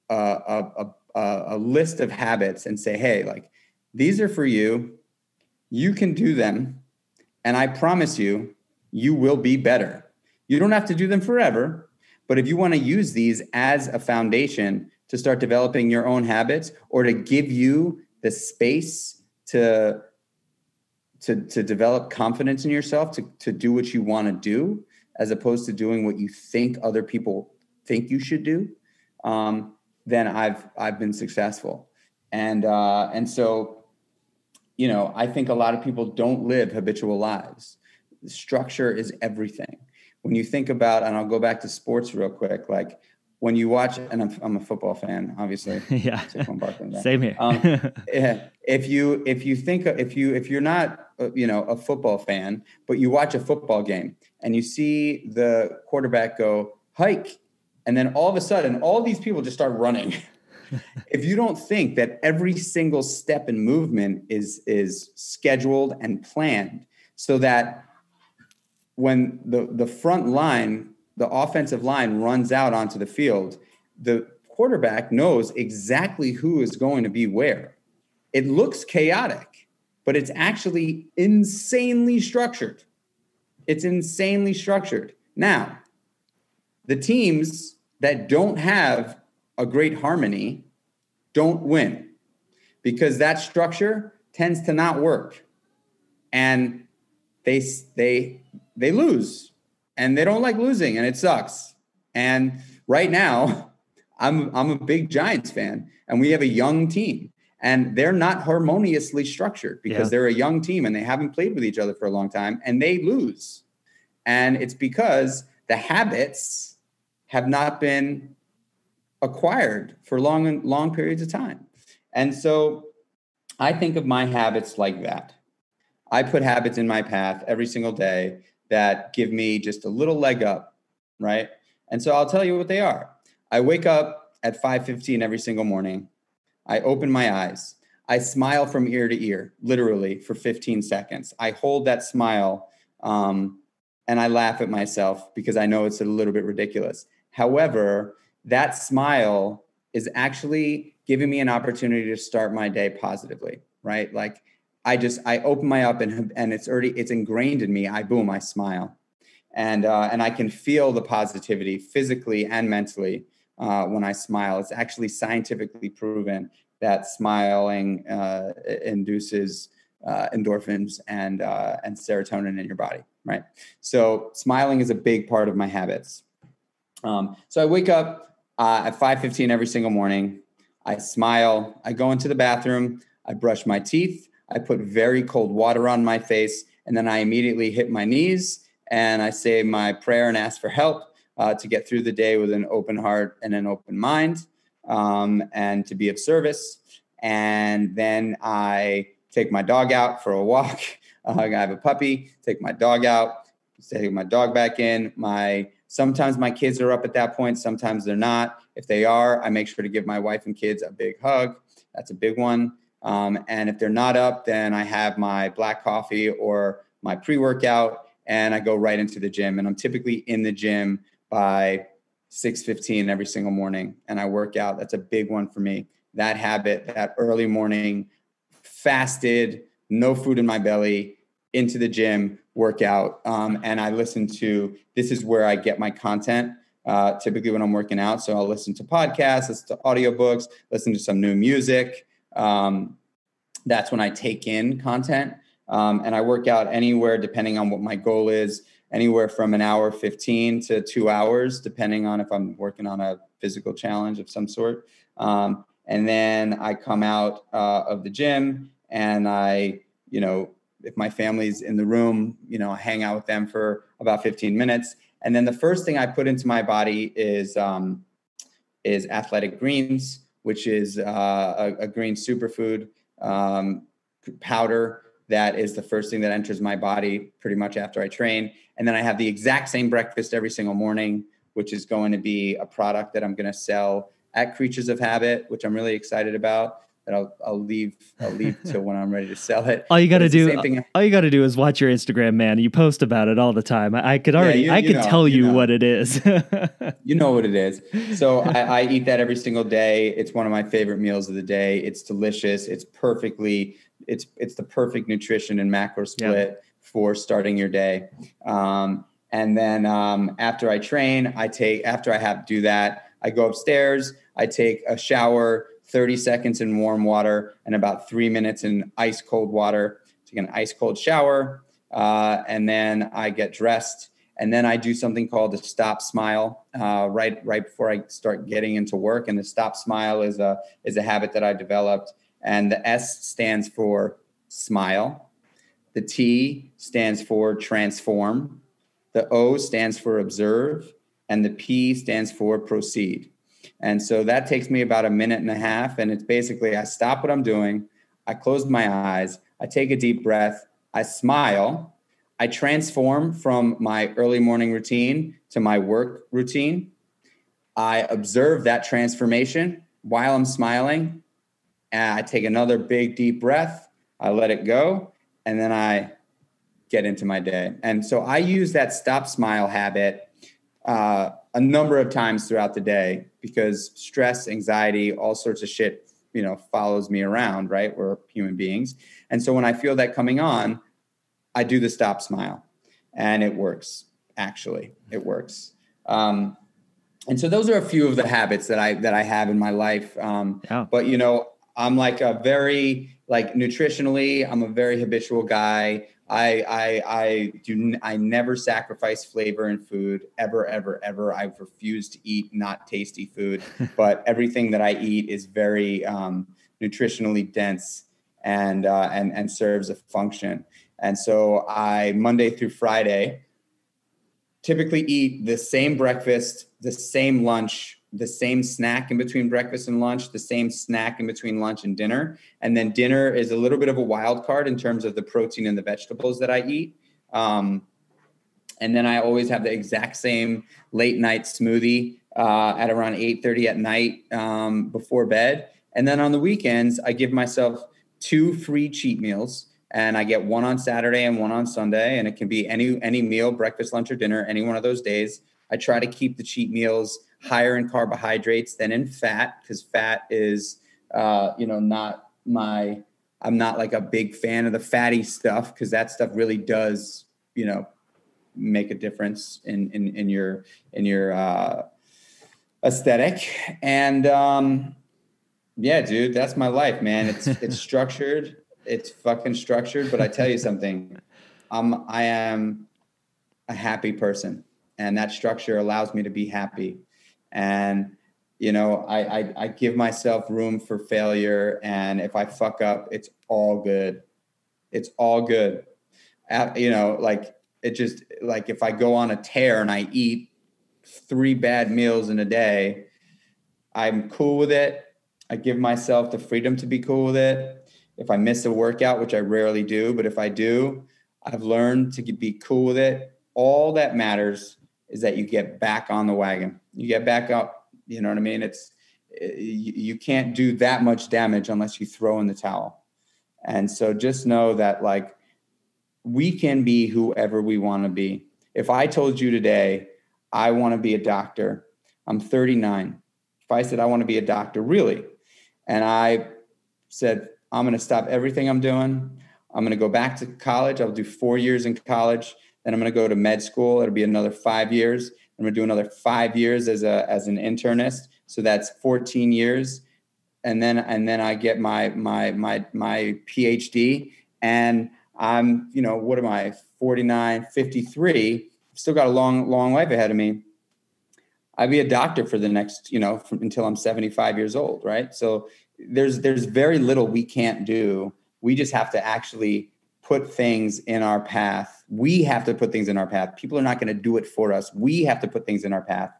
a list of habits and say, hey, like, these are for you, you can do them, and I promise you, you will be better. You don't have to do them forever, but if you want to use these as a foundation to start developing your own habits, or to give you the space to develop confidence in yourself, to do what you want to do, as opposed to doing what you think other people think you should do, then I've been successful. And so, you know, I think a lot of people don't live habitual lives. Structure is everything. When you think about, and I'll go back to sports real quick, like when you watch, and I'm a football fan, obviously. Yeah. Same here. If you're not, you know, a football fan, but you watch a football game and you see the quarterback go hike, and then all of a sudden, all these people just start running. If you don't think that every single step and movement is scheduled and planned, so that when the front line, the offensive line, runs out onto the field, the quarterback knows exactly who is going to be where. It looks chaotic, but it's actually insanely structured. It's insanely structured. Now, the teams that don't have a great harmony don't win, because that structure tends to not work. And they lose, and they don't like losing, and it sucks. And right now, I'm a big Giants fan, and we have a young team, and they're not harmoniously structured because they're a young team and they haven't played with each other for a long time, and they lose. And it's because the habits have not been acquired for long periods of time. And so I think of my habits like that. I put habits in my path every single day that give me just a little leg up, right? And so I'll tell you what they are. I wake up at 5:15 every single morning. I open my eyes. I smile from ear to ear, literally for 15 seconds. I hold that smile, and I laugh at myself because I know it's a little bit ridiculous. However, that smile is actually giving me an opportunity to start my day positively, right? Like, I open my up and it's ingrained in me. I smile. And I can feel the positivity physically and mentally when I smile. It's actually scientifically proven that smiling induces endorphins and serotonin in your body, right? So smiling is a big part of my habits. So I wake up at 5:15 every single morning. I smile. I go into the bathroom. I brush my teeth. I put very cold water on my face, and then I immediately hit my knees and I say my prayer and ask for help to get through the day with an open heart and an open mind, and to be of service. And then I take my dog out for a walk. I have a puppy. Take my dog out. Take my dog back in. Sometimes my kids are up at that point. Sometimes they're not. If they are, I make sure to give my wife and kids a big hug. That's a big one. And if they're not up, then I have my black coffee or my pre-workout, and I go right into the gym. And I'm typically in the gym by 6:15 every single morning, and I work out. That's a big one for me. That habit, that early morning, fasted, no food in my belly, into the gym, workout. And I listen to, this is where I get my content, typically when I'm working out. So I'll listen to podcasts, listen to audiobooks, listen to some new music. That's when I take in content. And I work out anywhere, depending on what my goal is, anywhere from an hour 15 to 2 hours, depending on if I'm working on a physical challenge of some sort. And then I come out of the gym and I, if my family's in the room, I hang out with them for about 15 minutes. And then the first thing I put into my body is Athletic Greens, which is a green superfood powder. That is the first thing that enters my body pretty much after I train. And then I have the exact same breakfast every single morning, which is going to be a product that I'm going to sell at Creatures of Habit, which I'm really excited about. That I'll leave till when I'm ready to sell it. All you got to do is watch your Instagram, man. You post about it all the time. I could tell you what it is. You know what it is. So I eat that every single day. It's one of my favorite meals of the day. It's delicious. It's the perfect nutrition and macro split for starting your day. And then after I train, after I have to do that, I go upstairs. I take a shower, 30 seconds in warm water and about 3 minutes in ice cold water. Take an ice cold shower. And then I get dressed. And then I do something called the stop smile right before I start getting into work. And the stop smile is a habit that I developed. And the S stands for smile. The T stands for transform. The O stands for observe. And the P stands for proceed. And so that takes me about a minute and a half. And it's basically, I stop what I'm doing. I close my eyes. I take a deep breath. I smile. I transform from my early morning routine to my work routine. I observe that transformation while I'm smiling. And I take another big, deep breath. I let it go. And then I get into my day. And so I use that stop smile habit a number of times throughout the day because stress, anxiety, all sorts of shit, follows me around, right? We're human beings. And so when I feel that coming on, I do the stop smile and it works. Actually, it works. And so those are a few of the habits that I have in my life. But, I'm like nutritionally, I'm a very habitual guy. I never sacrifice flavor in food ever, ever, ever. I refuse to eat not tasty food, but everything that I eat is very nutritionally dense and serves a function. And so I Monday through Friday typically eat the same breakfast, the same lunch, the same snack in between breakfast and lunch, the same snack in between lunch and dinner. And then dinner is a little bit of a wild card in terms of the protein and the vegetables that I eat. And then I always have the exact same late night smoothie at around 8:30 at night before bed. And then on the weekends, I give myself 2 free cheat meals. And I get one on Saturday and one on Sunday. And it can be any meal, breakfast, lunch, or dinner, any one of those days. I try to keep the cheat meals higher in carbohydrates than in fat, because fat is, I'm not like a big fan of the fatty stuff, because that stuff really does, make a difference in your aesthetic. And yeah, dude, that's my life, man. It's structured. It's fucking structured. But I tell you something, I am a happy person, and that structure allows me to be happy. And, I give myself room for failure. And if I fuck up, it's all good. It's all good. If I go on a tear and I eat 3 bad meals in a day, I'm cool with it. I give myself the freedom to be cool with it. If I miss a workout, which I rarely do, but if I do, I've learned to be cool with it. All that matters is that you get back on the wagon. You get back up. You know what I mean? You can't do that much damage unless you throw in the towel. And so just know that we can be whoever we want to be. If I told you today, I want to be a doctor, I'm 39. If I said, I want to be a doctor, really? And I said, I'm going to stop everything I'm doing. I'm going to go back to college. I'll do 4 years in college. Then I'm going to go to med school. It'll be another 5 years. I'm going to do another 5 years as an internist. So that's 14 years. And then I get my PhD, and I'm, what am I, 49, 53. still got a long life ahead of me, I'd be a doctor for the next, until I'm 75 years old. Right. So there's very little we can't do. We just have to actually put things in our path. We have to put things in our path. People are not going to do it for us. We have to put things in our path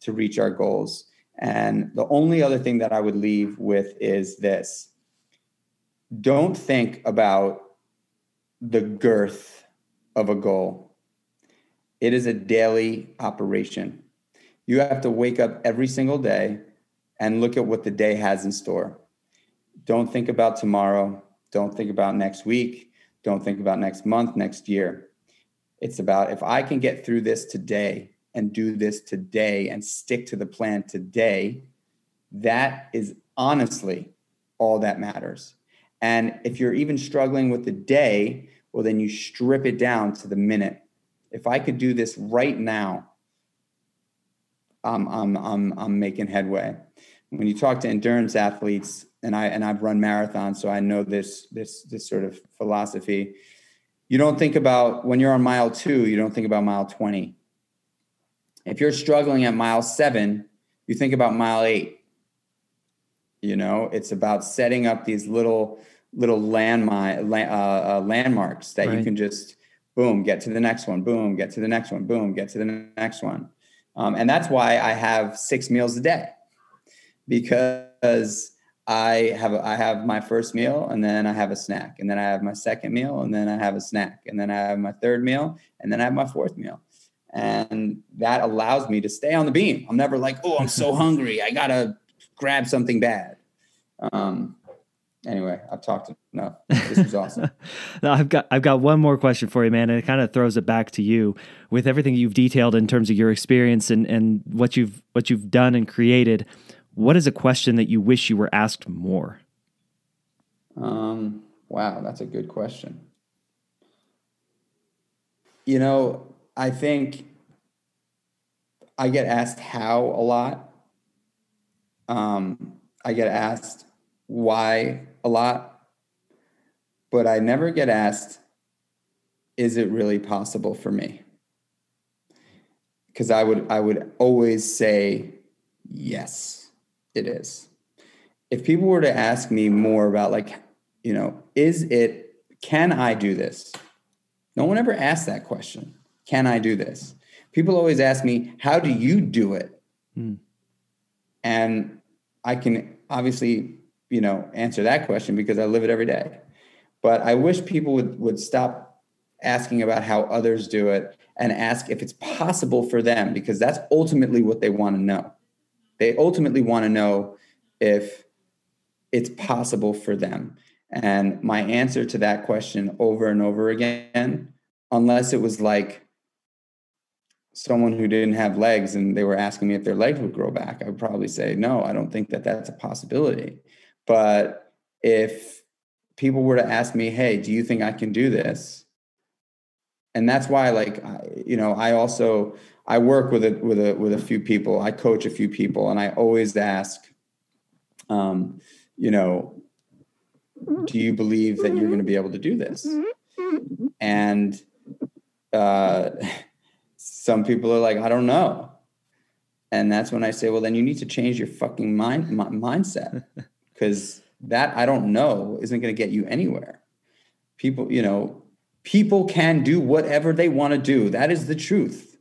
to reach our goals. And the only other thing that I would leave with is this. Don't think about the girth of a goal. It is a daily operation. You have to wake up every single day and look at what the day has in store. Don't think about tomorrow. Don't think about next week. Don't think about next month, next year. It's about, if I can get through this today and do this today and stick to the plan today, that is honestly all that matters. And if you're even struggling with the day, well, then you strip it down to the minute. If I could do this right now, I'm making headway. When you talk to endurance athletes, and I've run marathons, so I know this sort of philosophy. You don't think about, when you're on mile 2, you don't think about mile 20. If you're struggling at mile 7, you think about mile 8. It's about setting up these little landmarks that you can just, boom, get to the next one, boom, get to the next one, boom, get to the next one. And that's why I have 6 meals a day, because I have my first meal, and then I have a snack, and then I have my second meal, and then I have a snack, and then I have my third meal, and then I have my fourth meal. And that allows me to stay on the beam. I'm never like, oh, I'm so hungry, I gotta grab something bad. Anyway, I've talked enough. This was awesome. Now, I've got one more question for you, man, and it kind of throws it back to you. With everything you've detailed in terms of your experience and what you've done and created, what is a question that you wish you were asked more? Wow, that's a good question. I think I get asked how a lot. I get asked why a lot, but I never get asked, is it really possible for me? Because I would always say, yes, it is. If people were to ask me more about can I do this? No one ever asked that question. Can I do this? People always ask me, how do you do it? And I can obviously, answer that question because I live it every day. But I wish people would stop asking about how others do it and ask if it's possible for them, because that's ultimately what they want to know. They ultimately want to know if it's possible for them. And my answer to that question over and over again, unless it was like someone who didn't have legs and they were asking me if their legs would grow back, I would probably say, no, I don't think that that's a possibility. But if people were to ask me, hey, do you think I can do this? And that's why, I work with a few people, I coach a few people, and I always ask, do you believe that you're going to be able to do this? And some people are like, I don't know. And that's when I say, well, then you need to change your fucking mindset, because that I don't know isn't going to get you anywhere. People can do whatever they want to do. That is the truth.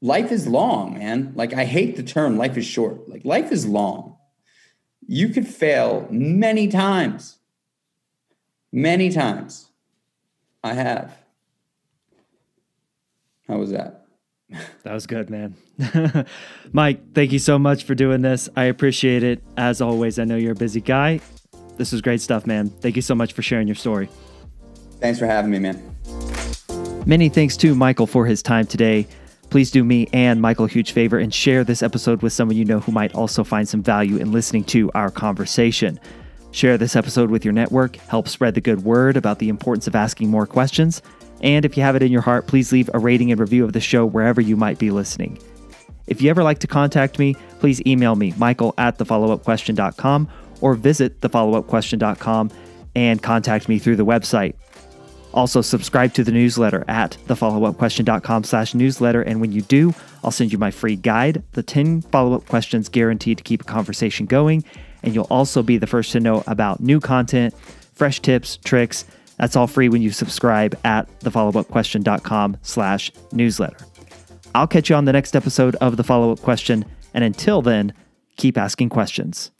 Life is long, man. I hate the term life is short. Life is long. You could fail many times. Many times. I have. How was that? That was good, man. Mike, thank you so much for doing this. I appreciate it. As always, I know you're a busy guy. This was great stuff, man. Thank you so much for sharing your story. Thanks for having me, man. Many thanks to Michael for his time today. Please do me and Michael a huge favor and share this episode with someone you know who might also find some value in listening to our conversation. Share this episode with your network. Help spread the good word about the importance of asking more questions. And if you have it in your heart, please leave a rating and review of the show wherever you might be listening. If you ever like to contact me, please email me, michael@thefollowupquestion.com, or visit thefollowupquestion.com and contact me through the website. Also, subscribe to the newsletter at thefollowupquestion.com/newsletter. And when you do, I'll send you my free guide, the 10 follow-up questions guaranteed to keep a conversation going. And you'll also be the first to know about new content, fresh tips, tricks. That's all free when you subscribe at thefollowupquestion.com/newsletter. I'll catch you on the next episode of The Follow-Up Question. And until then, keep asking questions.